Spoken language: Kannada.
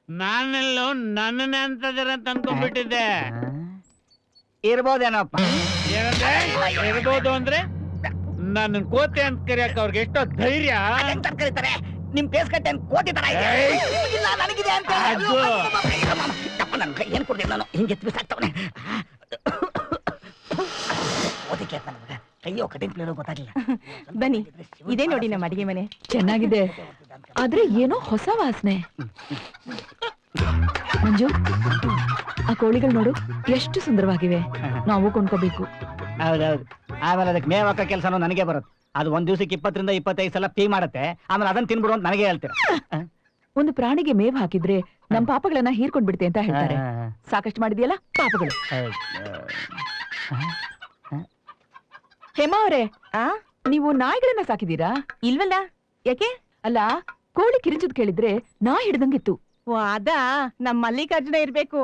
ನಾನೆಲ್ಲೋ ನನ್ನನ್ನೇ ಅಂತದಿರ ಅಂತ ಅನ್ಕೊಂಡ್ಬಿಟ್ಟಿದ್ದೆ. ಇರ್ಬೋದೇನಪ್ಪ. ಇರ್ಬೋದು ಅಂದ್ರೆ ನನ್ನ ಕೋತೆ ಅಂತ ಕರಿಯಕ್ ಅವ್ರಿಗೆ ಎಷ್ಟೋ ಧೈರ್ಯ. ಕರೀತಾರೆ ನಿಮ್ ಪೇಸ್ ಕಟ್ಟೆ ಕೋತಿ ತರ ಇದೆ. ಇಲ್ಲ ನನಗಿದೆ ಅಂತ ನನ್ನ ಕೈ ಏನ್ ಕೊಡ್ತೀನಿ ನಾನು ಹಿಂಗೆ ಎತ್ತಿ ಬಿಸಾಕ್ತವನೆ. ಓದಿಕೆ ನನಗೆ ಕೈಯೋ ಕಟಿಂಗ್ ಪ್ಲೇಯರ್ ಗೊತ್ತಾಗಿಲ್ಲ. ಬನ್ನಿ, ಇದೇ ನೋಡಿ ನಮ್ಮ ಅಡಿಗೆ ಮನೆ. ಚೆನ್ನಾಗಿದೆ, ಆದ್ರೆ ಏನೋ ಹೊಸ ವಾಸನೆ. ಮಂಜು, ಆ ಕೋಳಿಗಳು ನೋಡು ಎಷ್ಟು ಸುಂದರವಾಗಿವೆ. ನಾವು ಕೊಂಡ್ಕೋಬೇಕು. ಹೌದೌದು. ಆಮೇಲೆ ಅದಕ್ಕೆ ಮೇವ್ ಹಾಕೋ ಕೆಲಸನೂ ನನಗೆ ಬರುತ್ತೆ. ಅದು ಒಂದ್ ದಿವಸಕ್ಕೆ 20 ರಿಂದ 25 ಸಲ ಪೀ ಮಾಡುತ್ತೆ. ಆಮೇಲೆ ಅದನ್ನ ತಿನ್ಬಿಡು ಅಂತ ನನಗೆ ಹೇಳ್ತೀರ. ಒಂದು ಪ್ರಾಣಿಗೆ ಮೇವ್ ಹಾಕಿದ್ರೆ ನಮ್ ಪಾಪಗಳನ್ನ ಹೀರ್ಕೊಂಡ್ ಬಿಡುತ್ತೆ ಅಂತ ಹೇಳ್ತಾರೆ. ಸಾಕಷ್ಟು ಮಾಡಿದ್ಯಲ್ಲ ಪಾಪಗಳು. ಹೇಮಾ ಅವರೇ, ನೀವು ನಾಯಿಗಳನ್ನ ಸಾಕಿದೀರಾ? ಇಲ್ವಲ್ಲ, ಯಾಕೆ? ಅಲ್ಲ, ಕೋಳಿ ಕಿರಿಚುದ್ ಕೇಳಿದ್ರೆ ನಾ ಹಿಡ್ದಂಗಿತ್ತು. ಓ, ಅದಾ ನಮ್ ಮಲ್ಲಿಕಾರ್ಜುನ ಇರ್ಬೇಕು.